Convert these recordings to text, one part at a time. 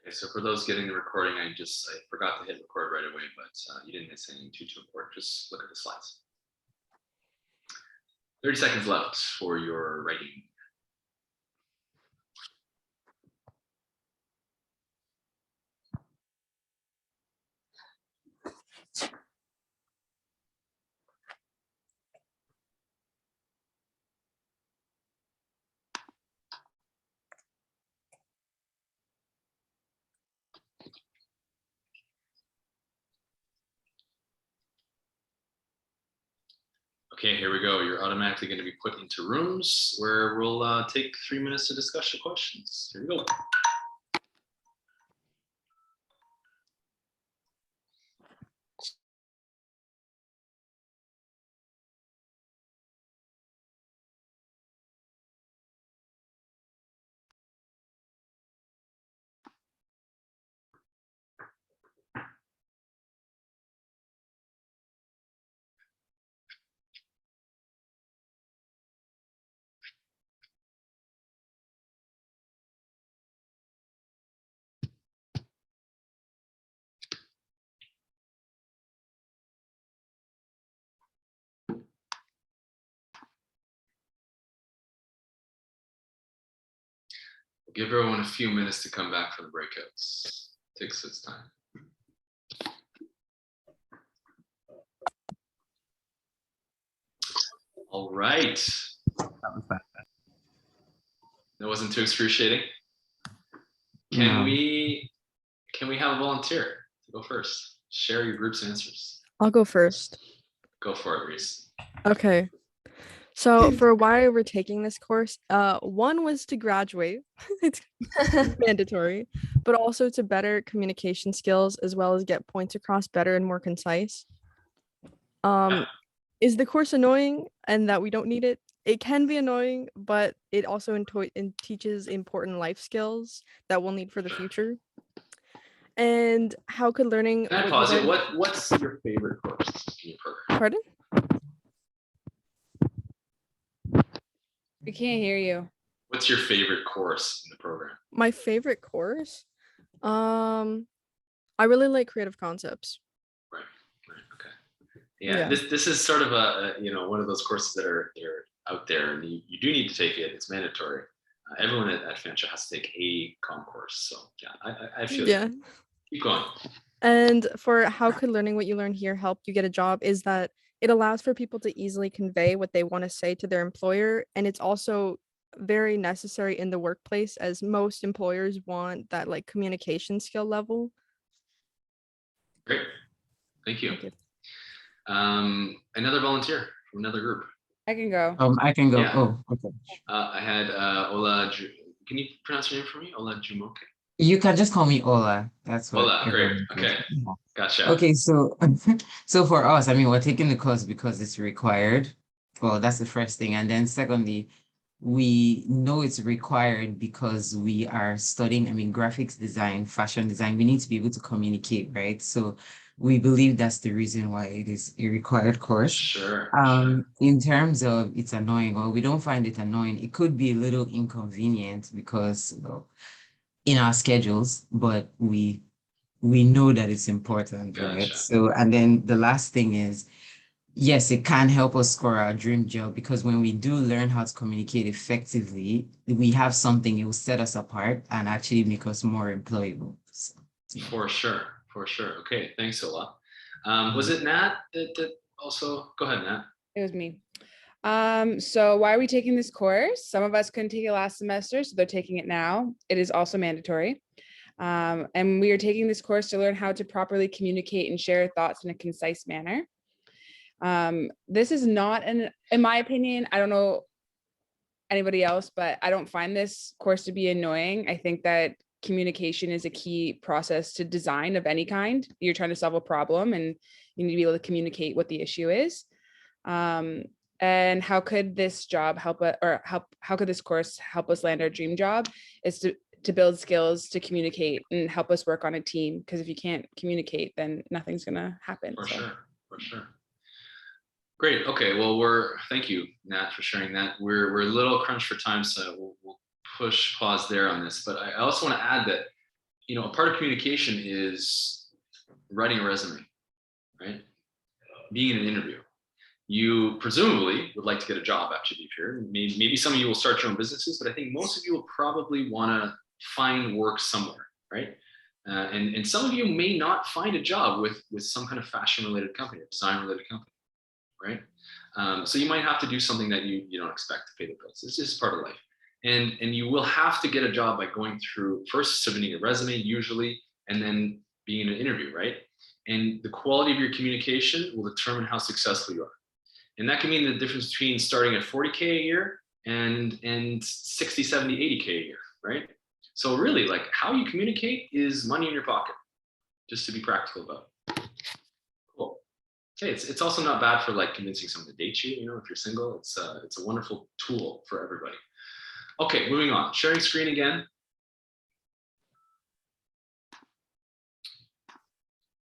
Okay, so for those getting the recording, I forgot to hit record right away, but you didn't miss anything too important. Just look at the slides. 30 seconds left for your writing. Okay, here we go. You're automatically going to be put into rooms where we'll take 3 minutes to discuss your questions. Here we go. Give everyone a few minutes to come back for the breakouts. Takes its time. All right. That was bad. That wasn't too excruciating. Can we have a volunteer to go first? Share your group's answers. I'll go first. Go for it, Reese. Okay. So for why we're taking this course, one was to graduate. It's mandatory, but also to better communication skills as well as get points across better and more concise. Is the course annoying and that we don't need it? It can be annoying, but it also teaches important life skills that we'll need for the future. And how could learning... Can I pause it? What's your favorite course in your program? Pardon? We can't hear you. What's your favorite course in the program? My favorite course? I really like creative concepts. Right, okay. Yeah, this is sort of a one of those courses that are out there, and you do need to take it. It's mandatory. Everyone at Fancha has to take a COMM course. So yeah, I feel that. Keep going. And for how could learning what you learn here help you get a job is that it allows for people to easily convey what they want to say to their employer. And it's also very necessary in the workplace as most employers want that like communication skill level. Great. Thank you. Another volunteer from another group. I can go. I can go. Yeah. Oh, okay. I had Ola. Can you pronounce your name for me? Ola Jumoke? You can just call me Ola. That's what. Ola, great. Okay. Gotcha. Okay, so for us, I mean, we're taking the course because it's required. Well, that's the first thing. And then secondly, we know it's required because we are studying, I mean, graphics design, fashion design. We need to be able to communicate, right? So we believe that's the reason why it is a required course. Sure. In terms of it's annoying, well, we don't find it annoying. It could be a little inconvenient because in our schedules, but we know that it's important, right? So, and then the last thing is, yes, it can help us score our dream job because when we do learn how to communicate effectively, we have something, it will set us apart and actually make us more employable. So, For sure. Okay, thanks, Ola. Was it Nat that also? Go ahead, Nat. It was me. So why are we taking this course? Some of us couldn't take it last semester, so they're taking it now. It is also mandatory. And we are taking this course to learn how to properly communicate and share thoughts in a concise manner. This is not in my opinion, I don't know anybody else, but I don't find this course to be annoying. I think that communication is a key process to design of any kind. You're trying to solve a problem and you need to be able to communicate what the issue is. And how could this job help us, or how could this course help us land our dream job is to build skills to communicate and help us work on a team. Because if you can't communicate, then nothing's gonna happen. For sure. Great. Okay. Well, thank you, Nat, for sharing that. We're a little crunched for time, so we'll pause there on this. But I also want to add that a part of communication is writing a resume, right? Being in an interview. You presumably would like to get a job after you leave here. Maybe some of you will start your own businesses, but I think most of you will probably want to find work somewhere, right? And some of you may not find a job with some kind of fashion related company, or design related company, right? So you might have to do something that you don't expect to pay the bills. This is part of life. And you will have to get a job by going through first submitting a resume usually, and then being in an interview, right? And the quality of your communication will determine how successful you are. And that can mean the difference between starting at 40K a year and 60, 70, 80K a year, right? So really, like, how you communicate is money in your pocket, just to be practical about it. Cool. Okay, it's also not bad for like convincing someone to date you. If you're single, it's a wonderful tool for everybody. Okay, moving on. Sharing screen again.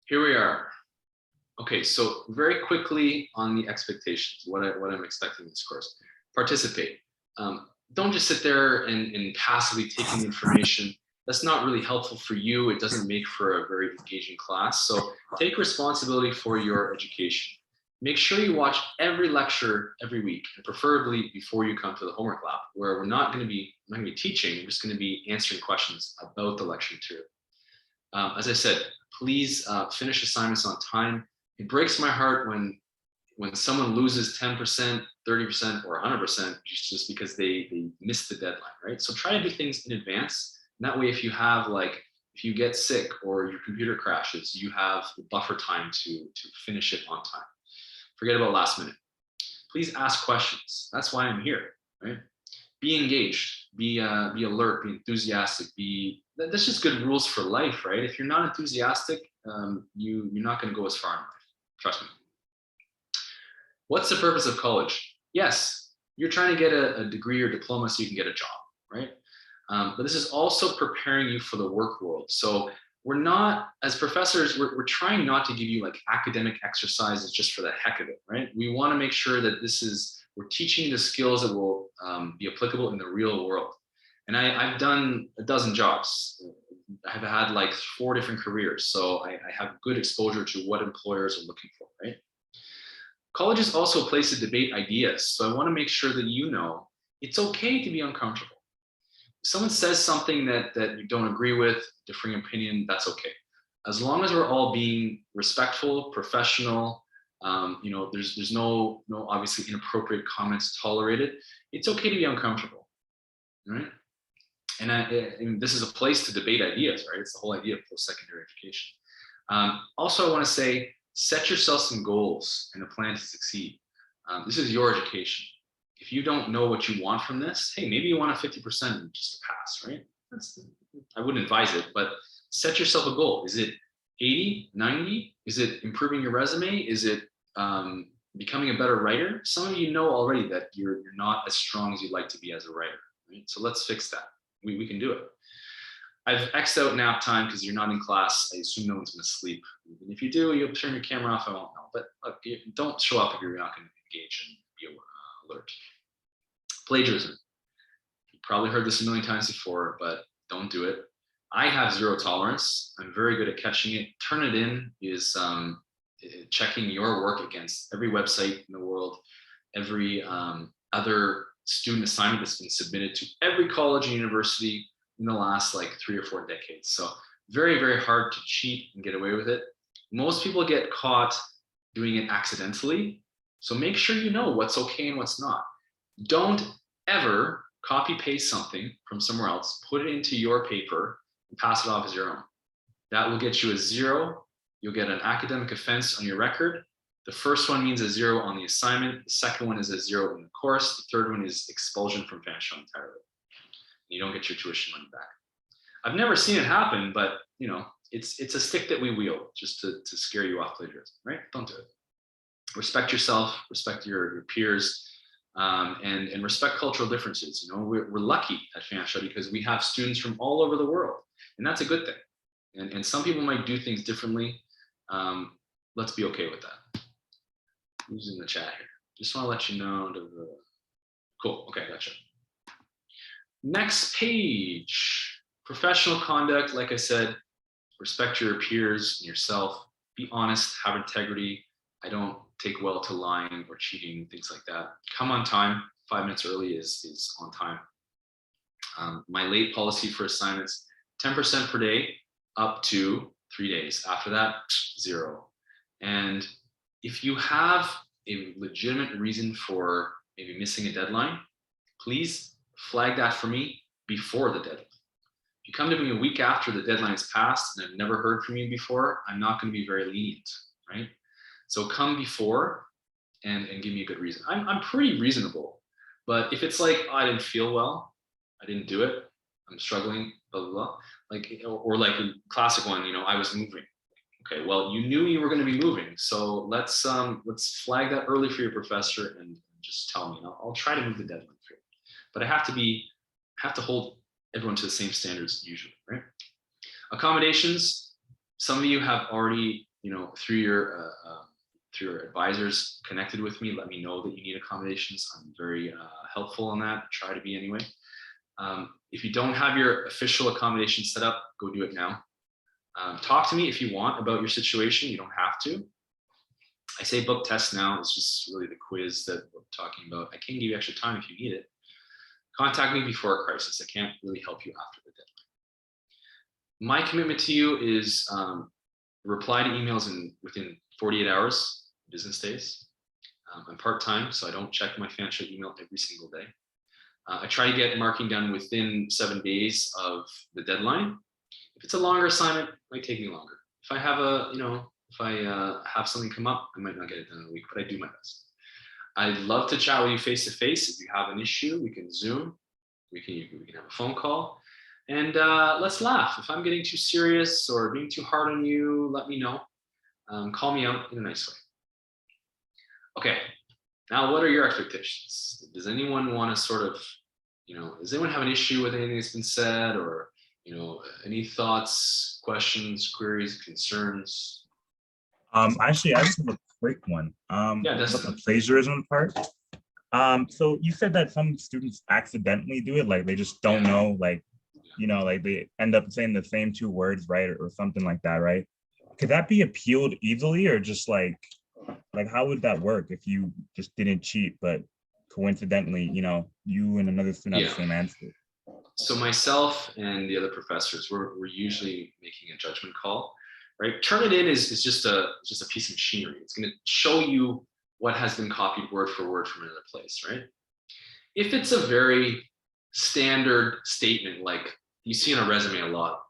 Here we are. Okay, so very quickly on the expectations, what I'm expecting in this course. Participate. Don't just sit there and passively take in information. That's not really helpful for you. It doesn't make for a very engaging class. So take responsibility for your education. Make sure you watch every lecture every week, and preferably before you come to the homework lab, where we're not going to be teaching. We're just going to be answering questions about the lecture material. As I said, please finish assignments on time. It breaks my heart when someone loses 10%, 30%, or 100% just because they missed the deadline, right? So try to do things in advance. And that way, if you get sick or your computer crashes, you have the buffer time to finish it on time. Forget about last minute. Please ask questions. That's why I'm here, right? Be engaged, be alert, be enthusiastic, that's just good rules for life, right? If you're not enthusiastic, you're not going to go as far in life. Trust me. What's the purpose of college? Yes, you're trying to get a degree or diploma so you can get a job, right? But this is also preparing you for the work world. So we're not, as professors, we're trying not to give you like academic exercises just for the heck of it, right? We want to make sure that we're teaching the skills that will be applicable in the real world. And I've done a dozen jobs. I've had like 4 different careers. So I have good exposure to what employers are looking for, right? College is also a place to debate ideas. So I want to make sure that it's okay to be uncomfortable. If someone says something that you don't agree with, differing opinion, that's okay. As long as we're all being respectful, professional, there's no obviously inappropriate comments tolerated. It's okay to be uncomfortable, right? And this is a place to debate ideas, right? It's the whole idea of post-secondary education. Also, I want to say, set yourself some goals and a plan to succeed. This is your education. If you don't know what you want from this, hey, maybe you want a 50% just to pass, right? I wouldn't advise it, but set yourself a goal. Is it 80, 90? Is it improving your resume? Is it becoming a better writer? Some of you know already that you're not as strong as you'd like to be as a writer, right? So let's fix that. We can do it. I've X'd out nap time because you're not in class. I assume no one's going to sleep. And if you do, you'll turn your camera off. I won't know. But look, don't show up if you're not going to engage and be alert. Plagiarism. You've probably heard this a million times before, but don't do it. I have zero tolerance. I'm very good at catching it. Turnitin is checking your work against every website in the world, every other student assignment that's been submitted to every college and university in the last like 3 or 4 decades. So very, very hard to cheat and get away with it. Most people get caught doing it accidentally. So make sure you know what's okay and what's not. Don't ever copy paste something from somewhere else, put it into your paper and pass it off as your own. That will get you a 0. You'll get an academic offense on your record. The first one means a 0 on the assignment. The second one is a 0 in the course. The third one is expulsion from Fanshawe entirely. You don't get your tuition money back. I've never seen it happen, but it's a stick that we wield just to scare you off plagiarism, right? Don't do it. Respect yourself, respect your peers, and respect cultural differences. We're lucky at Fanshawe because we have students from all over the world, and that's a good thing. And some people might do things differently. Let's be okay with that. Who's in the chat here? Just want to let you know. Cool. Okay, gotcha. Next page. Professional conduct, like I said, respect your peers and yourself. Be honest, have integrity. I don't take well to lying or cheating, things like that. Come on time. 5 minutes early is on time. My late policy for assignments, 10% per day up to 3 days. After that, 0. And if you have a legitimate reason for maybe missing a deadline, please flag that for me before the deadline. If you come to me a week after the deadline's passed and I've never heard from you before, I'm not going to be very lenient, right? So come before and give me a good reason. I'm pretty reasonable, but if it's like, oh, I didn't feel well, I didn't do it, I'm struggling, blah, blah, blah. Like, or like a classic one, I was moving. Okay, well, you knew you were going to be moving, so let's flag that early for your professor and just tell me. I'll try to move the deadline for you, but I have to hold everyone to the same standards usually, right? Accommodations. Some of you have already, through your advisors connected with me, let me know that you need accommodations. I'm very helpful on that. Try to be anyway. If you don't have your official accommodation set up, go do it now. Talk to me if you want about your situation. You don't have to. I say book tests now. It's just really the quiz that we're talking about. I can give you extra time if you need it. Contact me before a crisis. I can't really help you after the deadline. My commitment to you is reply to emails within 48 hours, business days. I'm part-time, so I don't check my Fancha email every single day. I try to get marking done within 7 days of the deadline. If it's a longer assignment, it might take me longer. If I have have something come up, I might not get it done in a week, but I do my best. I'd love to chat with you face to face. If you have an issue, we can Zoom, we can have a phone call, and let's laugh. If I'm getting too serious or being too hard on you, let me know. Call me out in a nice way. Okay, now what are your expectations? Does anyone want to sort of, does anyone have an issue with anything that's been said, or any thoughts, questions, queries, concerns? Actually, I just have a quick one. Yeah, that's the plagiarism part. So you said that some students accidentally do it, like they just don't know, like, like they end up saying the same 2 words, right, or something like that, right? Could that be appealed easily, or just like how would that work if you just didn't cheat, but coincidentally, you and another student have the same answer? So myself and the other professors, we're usually making a judgment call, right? Turnitin is just a piece of machinery. It's going to show you what has been copied word for word from another place, right? If it's a very standard statement, like you see on a resume a lot,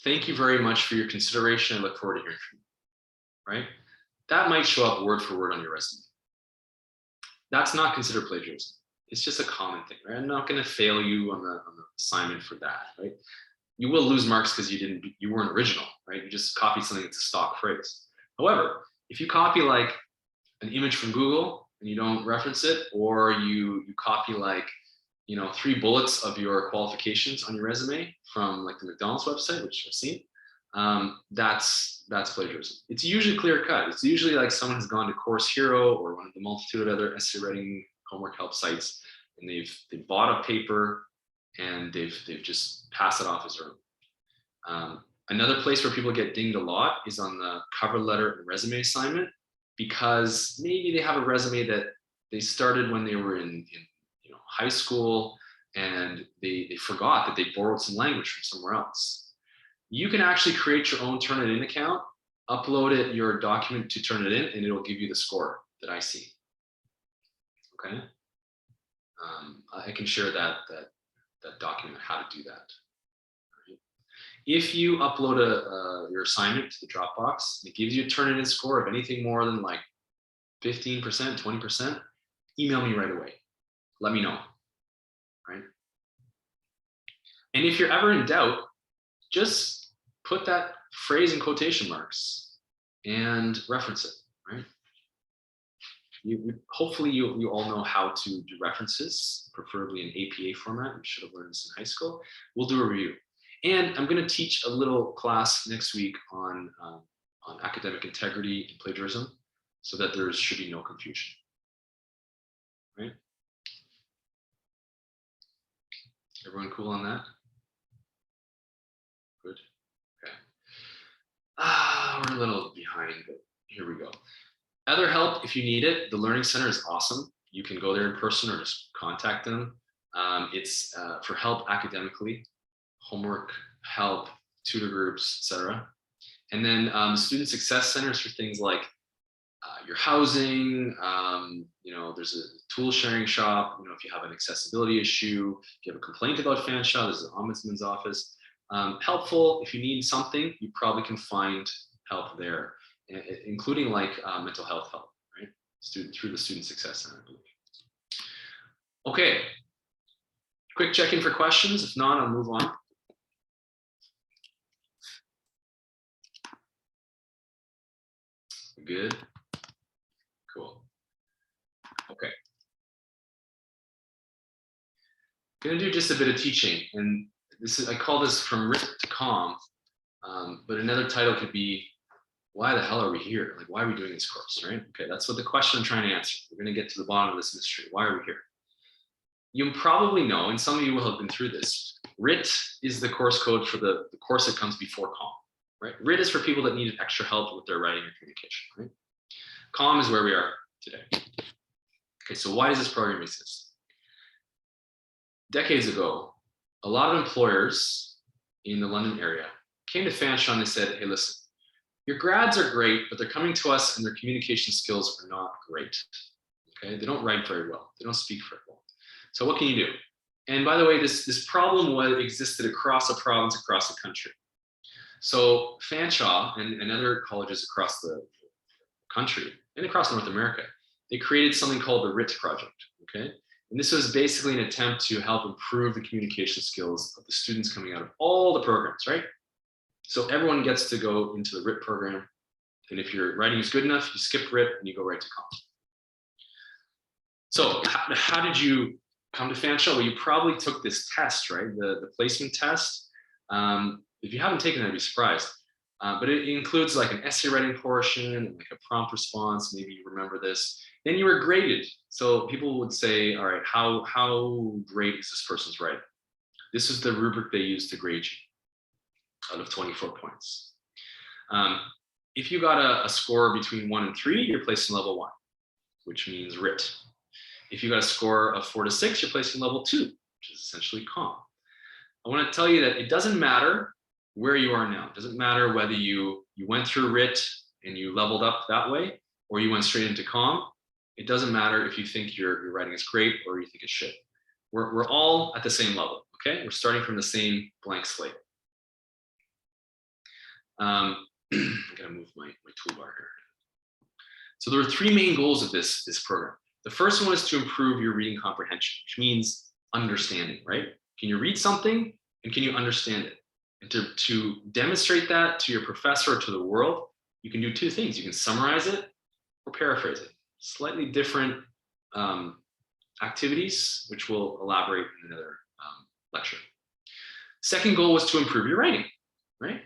thank you very much for your consideration. I look forward to hearing from you, right? That might show up word for word on your resume. That's not considered plagiarism. It's just a common thing, right? I'm not going to fail you on the assignment for that, right? You will lose marks because you weren't original, right? You just copied something that's a stock phrase. However, if you copy like an image from Google and you don't reference it, or you copy like 3 bullets of your qualifications on your resume from like the McDonald's website, which I've seen, that's plagiarism. It's usually clear cut. It's usually like someone has gone to Course Hero or one of the multitude of other essay writing homework help sites, and they've bought a paper and they've just passed it off as their own. Another place where people get dinged a lot is on the cover letter and resume assignment, because maybe they have a resume that they started when they were in high school, and they forgot that they borrowed some language from somewhere else. You can actually create your own Turnitin account, upload your document to Turnitin, and it'll give you the score that I see. Okay, I can share that document, how to do that. Right. If you upload your assignment to the Dropbox, it gives you a Turnitin score of anything more than like 15%, 20%. Email me right away. Let me know, right? And if you're ever in doubt, just put that phrase in quotation marks and reference it, right? Hopefully you all know how to do references, preferably in APA format. You should have learned this in high school. We'll do a review. And I'm going to teach a little class next week on academic integrity and plagiarism, so that there should be no confusion, right? Everyone cool on that? we're a little behind, but here we go. Other help, if you need it, the Learning Center is awesome. You can go there in person or just contact them. It's for help academically, homework help, tutor groups, etc. And then Student Success Centers for things like your housing. There's a tool sharing shop. If you have an accessibility issue, if you have a complaint about Fanshawe, there's an ombudsman's office. Helpful, if you need something, you probably can find help there, including like mental health help, right? Through the Student Success Center, I believe. Okay, quick check-in for questions. If not, I'll move on. Good. Cool. Okay. I'm gonna do just a bit of teaching, and I call this from RIT to COMM, but another title could be, why the hell are we here? Like, why are we doing this course, right? Okay, that's what the question I'm trying to answer. We're gonna get to the bottom of this mystery. Why are we here? You probably know, and some of you will have been through this, RIT is the course code for the course that comes before COMM, right? RIT is for people that needed extra help with their writing or communication, right? COMM is where we are today. Okay, so why does this program exist? Decades ago, a lot of employers in the London area came to Fanshawe and they said, hey, listen, your grads are great, but they're coming to us and their communication skills are not great. Okay, they don't write very well. They don't speak very well. So what can you do? And by the way, this problem existed across a province, across the country. So Fanshawe and other colleges across the country and across North America, they created something called the RIT project, okay? And this was basically an attempt to help improve the communication skills of the students coming out of all the programs, right? So everyone gets to go into the RIT program. And if your writing is good enough, you skip RIT and you go right to COMM. So how did you come to Fanshawe? Well, you probably took this test, right? The placement test. If you haven't taken it, I'd be surprised. But it includes like an essay writing portion, like a prompt response. Maybe you remember this. Then you were graded. So people would say, all right, how great is this person's writing? This is the rubric they used to grade you out of 24 points. If you got a score between 1 and 3, you're placed in level 1, which means RIT. If you got a score of 4 to 6, you're placed in level 2, which is essentially COMM. I want to tell you that it doesn't matter where you are now. It doesn't matter whether you went through RIT and you leveled up that way, or you went straight into COMM. It doesn't matter if you think your writing is great or you think it's shit. We're all at the same level, okay? We're starting from the same blank slate. I'm gonna move my toolbar here. So there are 3 main goals of this program. The first one is to improve your reading comprehension, which means understanding, right? Can you read something and can you understand it? And to demonstrate that to your professor or to the world, you can do 2 things. You can summarize it or paraphrase it. Slightly different activities, which we'll elaborate in another lecture. Second goal was to improve your writing, right?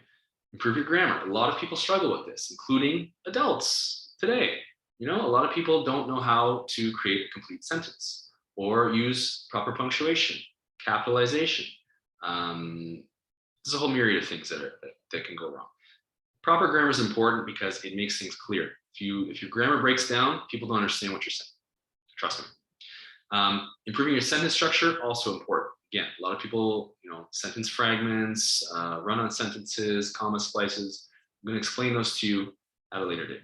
Improve your grammar. A lot of people struggle with this, including adults today. A lot of people don't know how to create a complete sentence or use proper punctuation, capitalization. There's a whole myriad of things that can go wrong. Proper grammar is important because it makes things clear. If your grammar breaks down, people don't understand what you're saying. Trust me. Improving your sentence structure, also important. Again, a lot of people, sentence fragments, run-on sentences, comma splices. I'm going to explain those to you at a later date.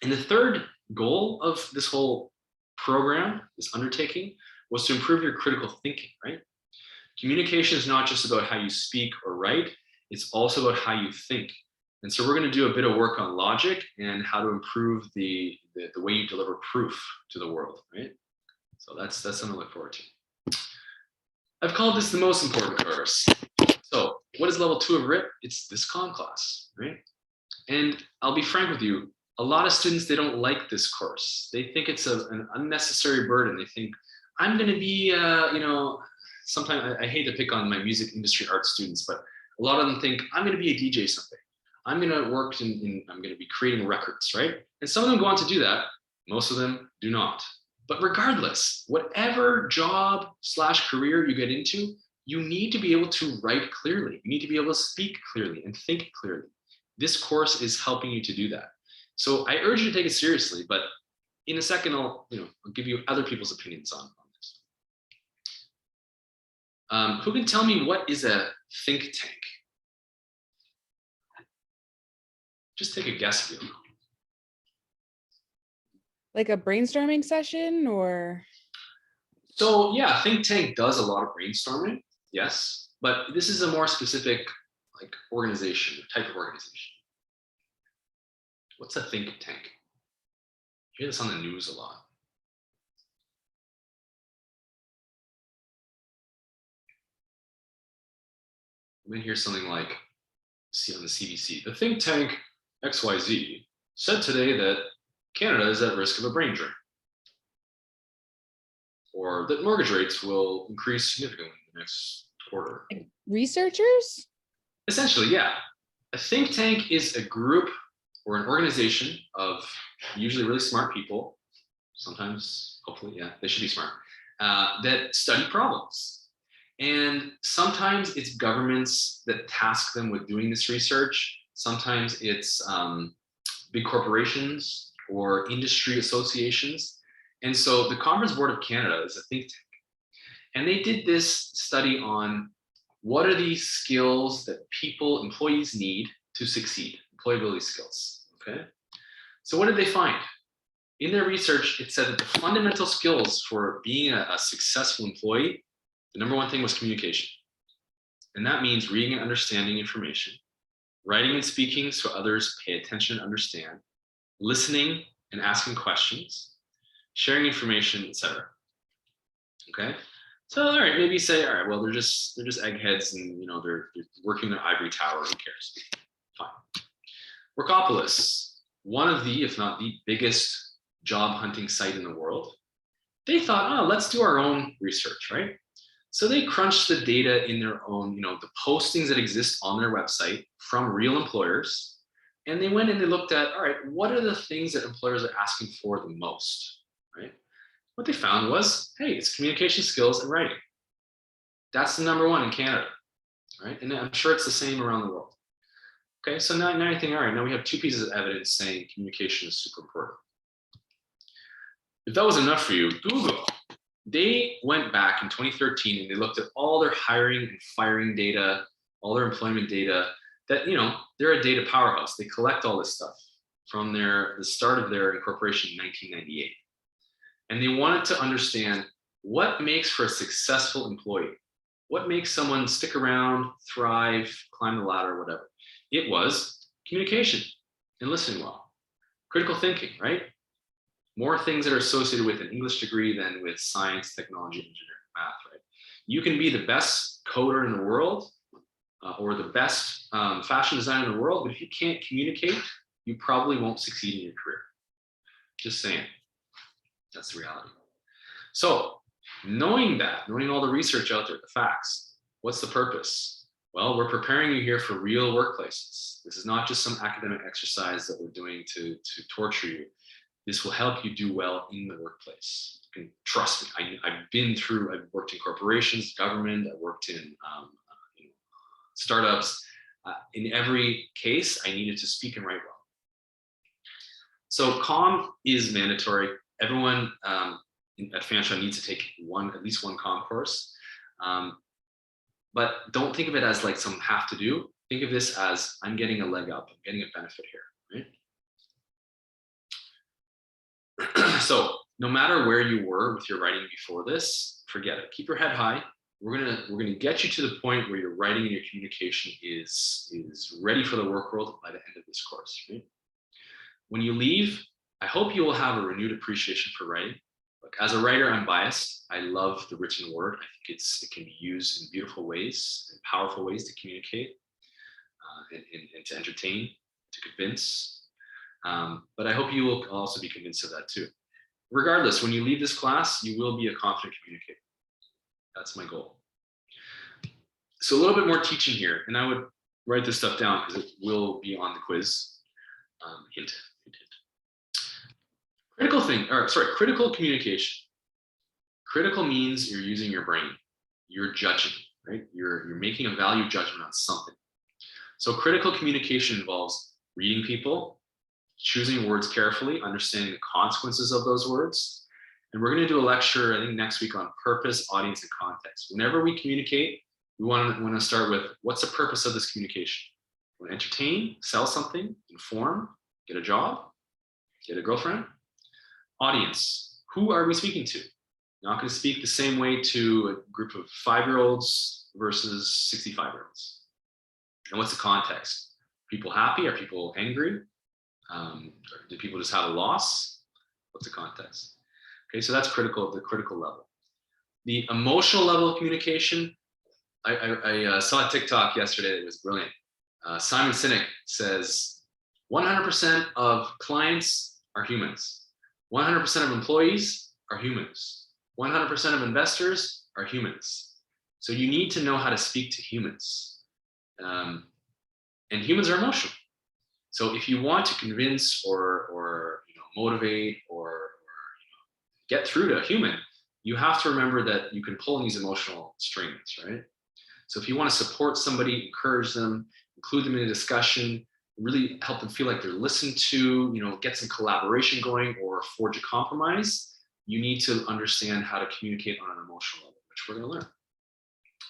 And the third goal of this whole program, this undertaking, was to improve your critical thinking, right? Communication is not just about how you speak or write, it's also about how you think. And so we're going to do a bit of work on logic and how to improve the way you deliver proof to the world, right? So that's something to look forward to. I've called this the most important course. So what is level 2 of RIT? It's this COMM class, right? And I'll be frank with you, a lot of students, they don't like this course. They think it's an unnecessary burden. They think, I'm going to be, sometimes I hate to pick on my music industry art students, but a lot of them think, I'm going to be a DJ someday. I'm going to work I'm going to be creating records, right? And some of them go on to do that. Most of them do not. But regardless, whatever job/career you get into, you need to be able to write clearly. You need to be able to speak clearly and think clearly. this course is helping you to do that. So I urge you to take it seriously, but in a second, I'll give you other people's opinions on this. Who can tell me what is a think tank? Just take a guess if you don't know. Like a brainstorming session or? So yeah, think tank does a lot of brainstorming, yes, but this is a more specific like organization, type of organization. What's a think tank? You hear this on the news a lot. You might hear something like, see on the CBC, the think tank XYZ said today that Canada is at risk of a brain drain, or that mortgage rates will increase significantly in the next quarter. Researchers? Essentially, yeah. A think tank is a group or an organization of usually really smart people, sometimes, hopefully, yeah, they should be smart, that study problems. And sometimes it's governments that task them with doing this research. Sometimes it's big corporations or industry associations. And so the Conference Board of Canada is a think tank. And they did this study on what are the skills that employees need to succeed, employability skills, okay? So what did they find? In their research, it said that the fundamental skills for being a successful employee, the number one thing was communication. And that means reading and understanding information, writing and speaking so others pay attention and understand, listening and asking questions, sharing information, etc. Okay, so all right, maybe you say, all right, well, they're just eggheads, and they're working their ivory tower. Who cares? Fine. Workopolis, one of the, if not the biggest job hunting site in the world, they thought, oh, let's do our own research, right? So they crunched the data in their own, the postings that exist on their website from real employers, and they went and they looked at, all right, what are the things that employers are asking for the most, right? What they found was, hey, it's communication skills and writing. That's the number one in Canada, right? And I'm sure it's the same around the world. Okay, so now you think, all right, now we have two pieces of evidence saying communication is super important. If that was enough for you, Google, they went back in 2013 and they looked at all their hiring and firing data, all their employment data, that, they're a data powerhouse. They collect all this stuff from the start of their incorporation in 1998. And they wanted to understand what makes for a successful employee. What makes someone stick around, thrive, climb the ladder, whatever. It was communication and listening well. Critical thinking, right? More things that are associated with an English degree than with science, technology, engineering, math, right? You can be the best coder in the world or the best fashion designer in the world, but if you can't communicate, you probably won't succeed in your career. Just saying. That's the reality. So knowing all the research out there, the facts, what's the purpose? Well, we're preparing you here for real workplaces. This is not just some academic exercise that we're doing to torture you. This will help you do well in the workplace. You can trust me. I've worked in corporations, government, I've worked in startups. In every case, I needed to speak and write well. So COMM is mandatory. Everyone at Fanshawe needs to take at least one COMM course. But don't think of it as like some have to do. Think of this as I'm getting a leg up, I'm getting a benefit here, right? So no matter where you were with your writing before this, forget it. Keep your head high. We're gonna get you to the point where your writing and your communication is ready for the work world by the end of this course, right? When you leave, I hope you will have a renewed appreciation for writing. Look, as a writer, I'm biased. I love the written word. I think it can be used in beautiful ways and powerful ways to communicate and to entertain, to convince. But I hope you will also be convinced of that too. Regardless, when you leave this class, you will be a confident communicator. That's my goal. So a little bit more teaching here, and I would write this stuff down because it will be on the quiz. Hint. Critical communication. Critical means you're using your brain. You're judging, right? You're making a value judgment on something. So critical communication involves reading people, choosing words carefully, understanding the consequences of those words. And we're going to do a lecture, I think next week, on purpose, audience, and context. Whenever we communicate, we want to start with, what's the purpose of this communication? We want to entertain, sell something, inform, get a job, get a girlfriend. Audience, who are we speaking to? You're not going to speak the same way to a group of 5-year-olds versus 65-year-olds. And what's the context? People happy? Are people angry? Do people just have a loss? What's the context? Okay, so that's critical, the critical level. The emotional level of communication, I saw a TikTok yesterday that was brilliant. Simon Sinek says 100% of clients are humans. 100% of employees are humans. 100% of investors are humans. So you need to know how to speak to humans. And humans are emotional. So if you want to convince or motivate or get through to a human, you have to remember that you can pull on these emotional strings, right? So if you want to support somebody, encourage them, include them in a discussion, really help them feel like they're listened to, get some collaboration going or forge a compromise, you need to understand how to communicate on an emotional level, which we're going to learn.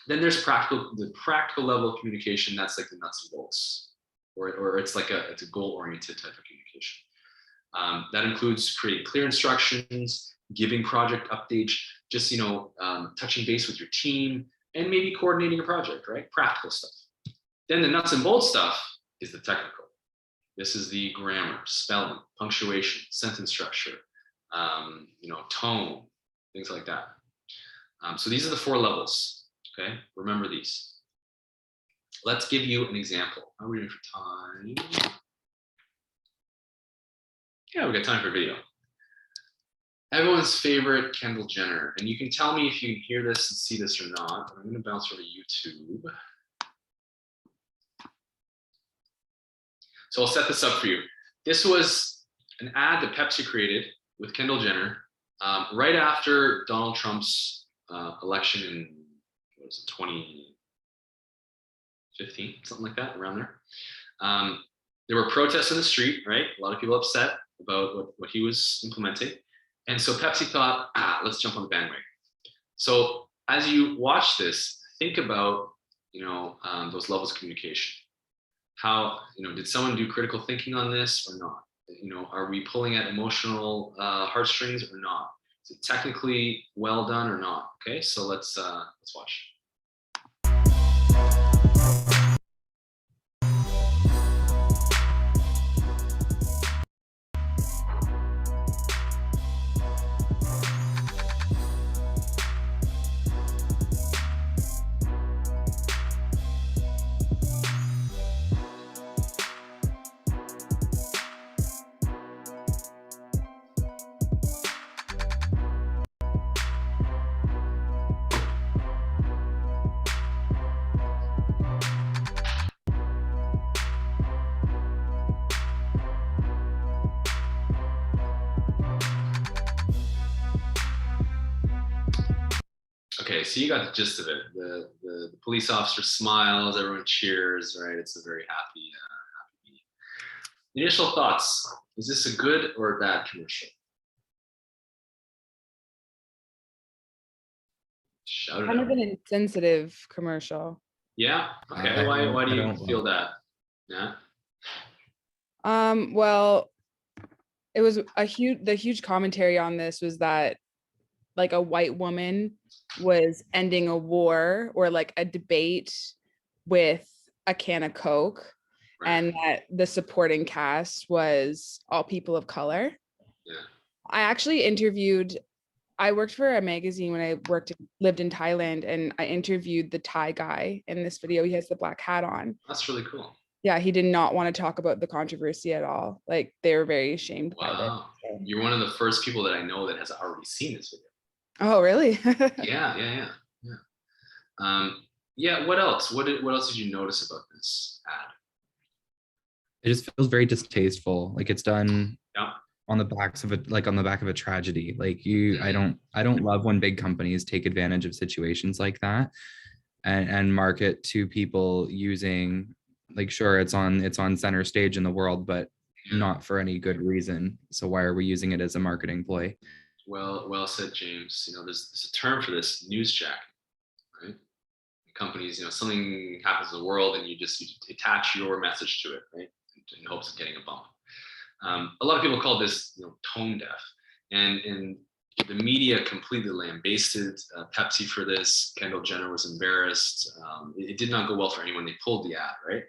Then there's the practical level of communication. That's like the nuts and bolts, or it's like it's a goal-oriented type of communication. That includes creating clear instructions, giving project updates, just touching base with your team, and maybe coordinating a project, right? Practical stuff. Then the nuts and bolts stuff is the technical. This is the grammar, spelling, punctuation, sentence structure, tone, things like that. So these are the 4 levels. Okay, remember these. Let's give you an example. How are we doing for time? Yeah, we got time for video. Everyone's favorite Kendall Jenner. And you can tell me if you hear this and see this or not, but I'm going to bounce over to YouTube. So I'll set this up for you. This was an ad that Pepsi created with Kendall Jenner right after Donald Trump's election in, 2015, something like that, around there. There were protests in the street, right? A lot of people upset about what he was implementing. And so Pepsi thought, let's jump on the bandwagon. So as you watch this, think about, those levels of communication. How, did someone do critical thinking on this or not? Are we pulling at emotional heartstrings or not? Is it technically well done or not? Okay, so let's watch. Okay, so you got the gist of it. The police officer smiles, everyone cheers, right? It's a very happy meeting. Initial thoughts: is this a good or a bad commercial? Shout it Kind of out. an insensitive commercial. Yeah. Okay. Why do you feel that? Yeah. Well, it was the huge commentary on this was that like a white woman was ending a war or like a debate with a can of Coke, Right. and that the supporting cast was all people of color. Yeah. I actually I worked for a magazine when I lived in Thailand, and I interviewed the Thai guy in this video. He has the black hat on. That's really cool. Yeah, he did not want to talk about the controversy at all. Like they were very ashamed by Wow. it. You're one of the first people that I know that has already seen this video. Oh, really? Yeah. Yeah. What else? What else did you notice about this ad? It just feels very distasteful. Like it's done Yeah. on the backs of on the back of a tragedy. Like I don't love when big companies take advantage of situations like that and market to people using like sure, it's on center stage in the world, but not for any good reason. So why are we using it as a marketing ploy? Well said, James. There's a term for this, newsjacking, right? Companies, something happens in the world and you attach your message to it, right? In hopes of getting a bump. A lot of people call this, tone deaf, and the media completely lambasted Pepsi for this. Kendall Jenner was embarrassed. It did not go well for anyone. They pulled the ad, right?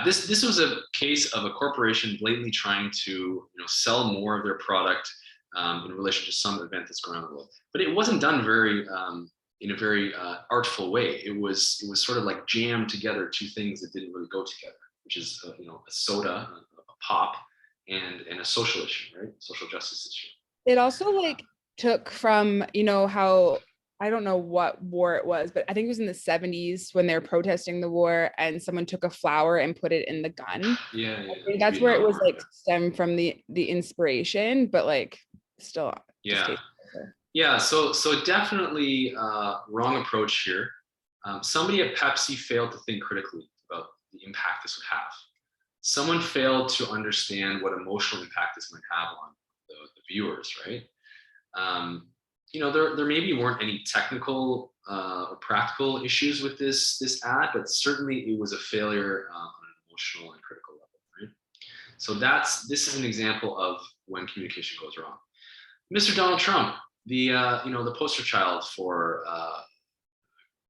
This was a case of a corporation blatantly trying to sell more of their product in relation to some event that's going on in the world. But it wasn't done in a very artful way. It was sort of like jammed together two things that didn't really go together, which is a soda, a pop, and a social issue, right? Social justice issue. It also like took from, how, I don't know what war it was, but I think it was in the 70s when they were protesting the war and someone took a flower and put it in the gun. Yeah. I think that's where it was like stemmed from the inspiration, but like still. Yeah. So definitely wrong approach here. Somebody at Pepsi failed to think critically about the impact this would have. Someone failed to understand what emotional impact this might have on the viewers, right? There maybe weren't any technical or practical issues with this ad, but certainly it was a failure on an emotional and critical level, right? So this is an example of when communication goes wrong. Mr. Donald Trump, the poster child for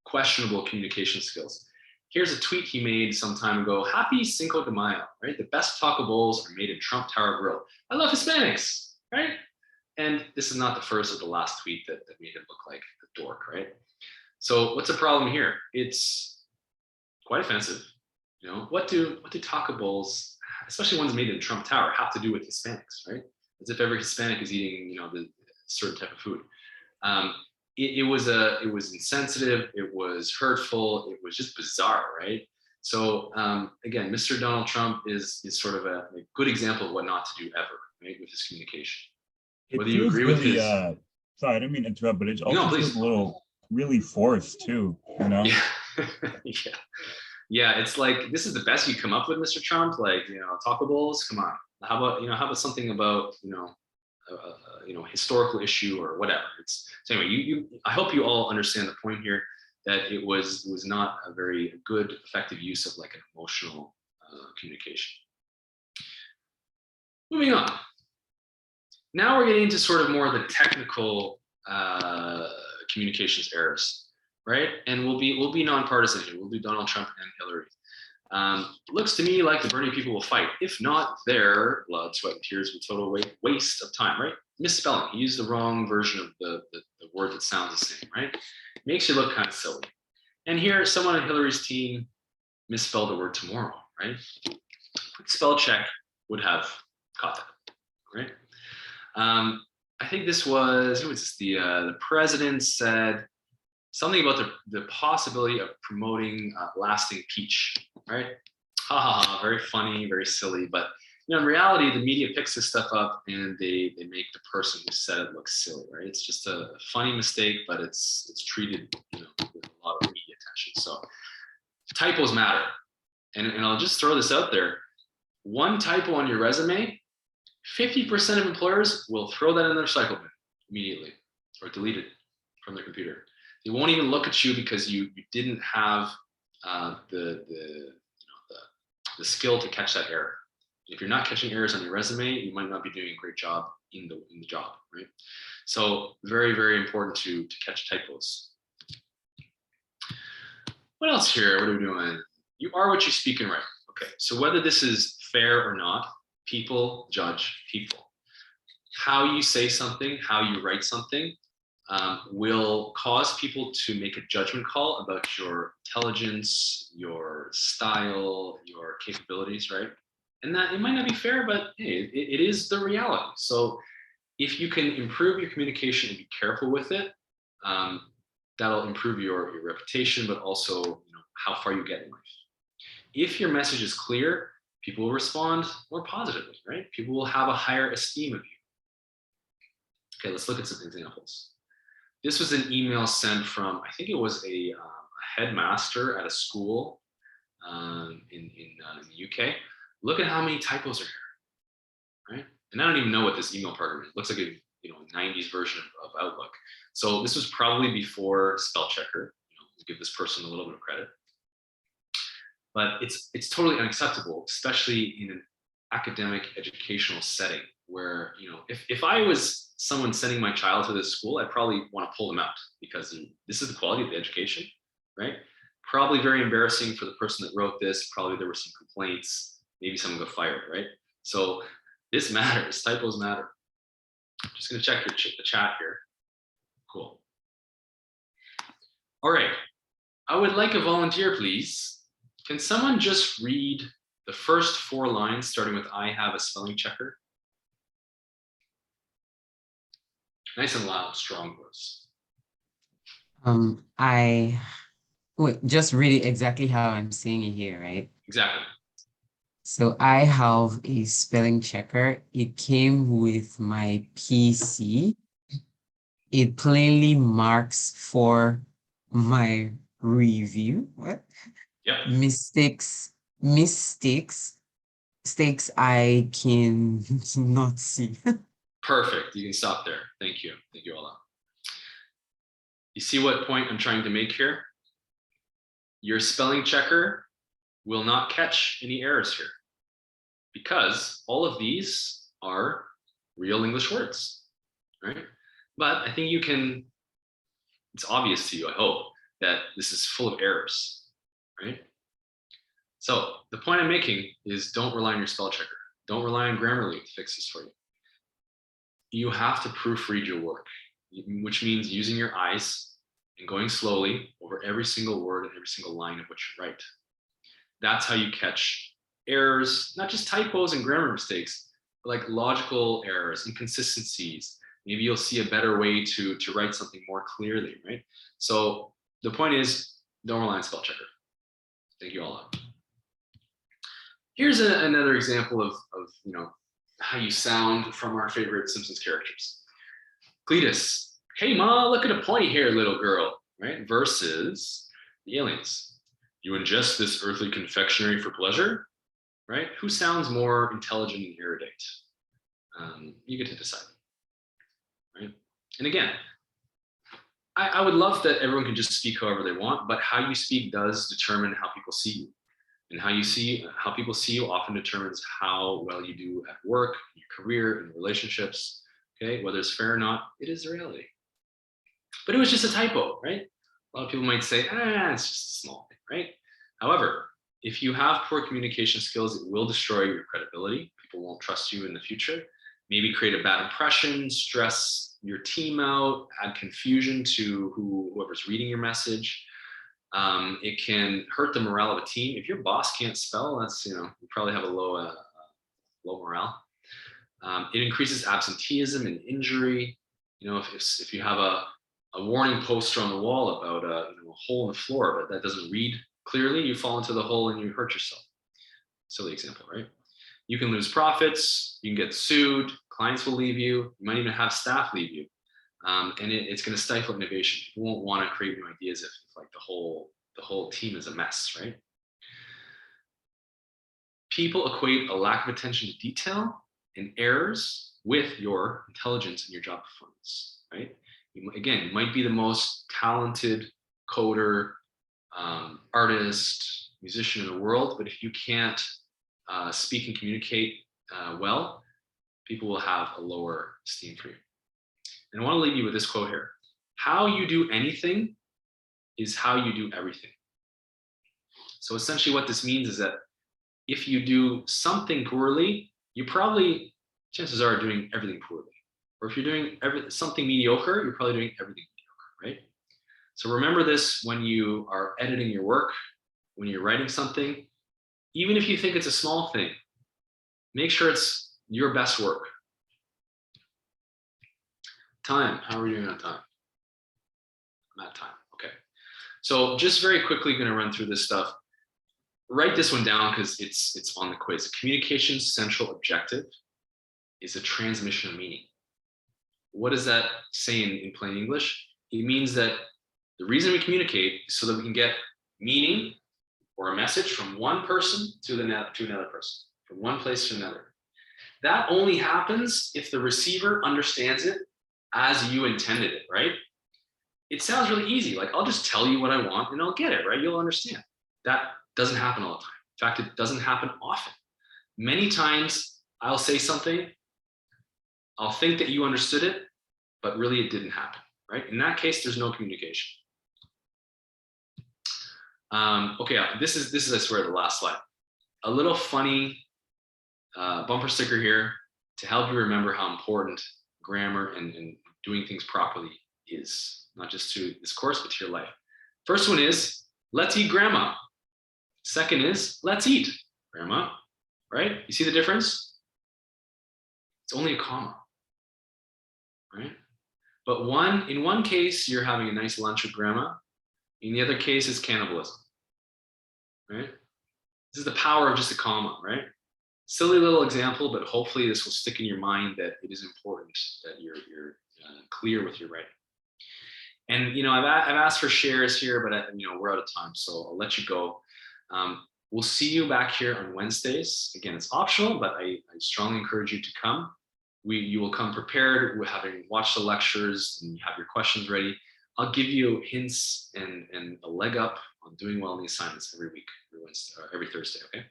questionable communication skills. Here's a tweet he made some time ago. Happy Cinco de Mayo, right? The best taco bowls are made in Trump Tower Grill. I love Hispanics, right? And this is not the first or the last tweet that made him look like a dork, right? So what's the problem here? It's quite offensive. What do taco bowls, especially ones made in Trump Tower, have to do with Hispanics, right? As if every Hispanic is eating, the certain type of food. It was insensitive. It was hurtful. It was just bizarre, right? So again, Mr. Donald Trump is sort of a good example of what not to do ever, right, with his communication. Whether you agree with his, sorry, I didn't mean to interrupt, but it also please. feels a little really forced too, Yeah. Yeah, it's like, this is the best you come up with, Mr. Trump. Like, taco bowls. Come on. How about something about historical issue or whatever. So anyway, I hope you all understand the point here, that it was not a very good, effective use of like an emotional communication. Moving on. Now we're getting into sort of more of the technical communications errors, right? And we'll be nonpartisan here. We'll do Donald Trump and Hillary. Looks to me like the Bernie people will fight. If not, their blood, sweat, and tears with total waste of time, right? Misspelling. He used the wrong version of the word that sounds the same, right? Makes you look kind of silly. And here, someone on Hillary's team misspelled the word tomorrow, right? Quick spell check would have caught that, right? I think this was, the president said something about the possibility of promoting lasting peach, right? Ha ha ha, very funny, very silly. But in reality, the media picks this stuff up and they make the person who said it look silly, right? It's just a funny mistake, but it's treated with a lot of media attention. So typos matter. And I'll just throw this out there. One typo on your resume, 50% of employers will throw that in their recycle bin immediately or delete it from their computer. They won't even look at you because you didn't have the skill to catch that error. If you're not catching errors on your resume, you might not be doing a great job in the job, right? So very, very important to catch typos. What else here? What are we doing? You are what you speak and write. Okay, so whether this is fair or not, people judge people. How you say something, how you write something, will cause people to make a judgment call about your intelligence, your style, your capabilities, right? And that it might not be fair, but hey, it is the reality. So if you can improve your communication and be careful with it, that'll improve your reputation, but also how far you get in life. If your message is clear, people will respond more positively, right? People will have a higher esteem of you. Okay, let's look at some examples. This was an email sent from, I think it was a headmaster at a school in the UK. Look at how many typos are here, right? And I don't even know what this email program is. It looks like a 90s version of Outlook. So this was probably before spell checker. We'll give this person a little bit of credit. But it's totally unacceptable, especially in an academic educational setting where, if I was someone sending my child to this school, I'd probably want to pull them out because this is the quality of the education, right? Probably very embarrassing for the person that wrote this. Probably there were some complaints, maybe someone got fired, right? So this matters, typos matter. Just gonna check the chat here. Cool. All right, I would like a volunteer, please. Can someone just read the first 4 lines starting with "I have a spelling checker"? Nice and loud, strong voice. Just read it exactly how I'm saying it here, right? Exactly. So I have a spelling checker. It came with my PC. It plainly marks for my review. What? Yep. Mistakes I can not see. Perfect. You can stop there. Thank you. Thank you, Ola. You see what point I'm trying to make here? Your spelling checker will not catch any errors here because all of these are real English words, right? But I think it's obvious to you, I hope, that this is full of errors, right? So the point I'm making is don't rely on your spell checker. Don't rely on Grammarly to fix this for you. You have to proofread your work, which means using your eyes and going slowly over every single word and every single line of what you write. That's how you catch errors, not just typos and grammar mistakes, but like logical errors, inconsistencies. Maybe you'll see a better way to write something more clearly, right? So the point is, don't rely on spell checker. Thank you all. Here's another example of how you sound from our favorite Simpsons characters. Cletus, hey ma, look at a point here, little girl, right? Versus the aliens. You ingest this earthly confectionery for pleasure, right? Who sounds more intelligent and erudite? You get to decide, right? And again, I would love that everyone can just speak however they want, but how you speak does determine how people see you. And how people see you often determines how well you do at work, in your career, in relationships. Okay, whether it's fair or not, it is the reality. But it was just a typo, right? A lot of people might say, it's just a small thing, right? However, if you have poor communication skills, it will destroy your credibility. People won't trust you in the future. Maybe create a bad impression, stress your team out, add confusion to whoever's reading your message. It can hurt the morale of a team. If your boss can't spell, that's, you probably have a low morale. It increases absenteeism and injury. If you have a warning poster on the wall about a hole in the floor, but that doesn't read clearly, you fall into the hole and you hurt yourself. Silly example, right? You can lose profits, you can get sued, clients will leave you might even have staff leave you. And it's going to stifle innovation. People won't want to create new ideas if like the whole team is a mess, right? People equate a lack of attention to detail and errors with your intelligence and your job performance, right? You might be the most talented coder, artist, musician in the world, but if you can't speak and communicate well, people will have a lower esteem for you. And I want to leave you with this quote here. How you do anything is how you do everything. So essentially what this means is that if you do something poorly, you probably, chances are, doing everything poorly. Or if you're doing something mediocre, you're probably doing everything mediocre, right? So remember this when you are editing your work, when you're writing something, even if you think it's a small thing, make sure it's your best work. Time, how are we doing on time? I'm at time, okay. So just very quickly gonna run through this stuff. Write this one down because it's on the quiz. Communication's central objective is a transmission of meaning. What does that say in plain English? It means that the reason we communicate is so that we can get meaning or a message from one person to another person, from one place to another. That only happens if the receiver understands it as you intended it, right? It sounds really easy. Like, I'll just tell you what I want and I'll get it, right? You'll understand. That doesn't happen all the time. In fact, it doesn't happen often. Many times I'll say something, I'll think that you understood it, but really it didn't happen, right? In that case, there's no communication. Okay, this is, I swear, the last slide. A little funny bumper sticker here to help you remember how important grammar and doing things properly is, not just to this course, but to your life. First one is, let's eat grandma. Second is, let's eat grandma, right? You see the difference? It's only a comma, right? But in one case, you're having a nice lunch with grandma. In the other case, it's cannibalism, right? This is the power of just a comma, right? Silly little example, but hopefully this will stick in your mind that it is important that you're clear with your writing. And I've asked for shares here, but we're out of time, so I'll let you go. We'll see you back here on Wednesdays. Again, it's optional, but I strongly encourage you to come. You will come prepared with having watched the lectures and you have your questions ready. I'll give you hints and a leg up on doing well in the assignments every week, every Thursday, okay?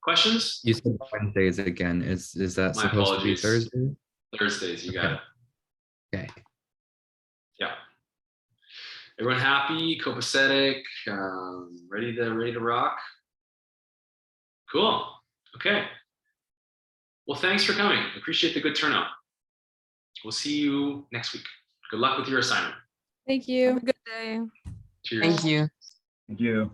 Questions? You said Wednesdays again. Is that My supposed apologies. to be Thursday? Thursdays, you got it. Okay. Yeah. Everyone happy, copacetic, ready to rock? Cool. Okay. Well, thanks for coming. Appreciate the good turnout. We'll see you next week. Good luck with your assignment. Thank Have you. a good day. Cheers. Thank you. Thank you.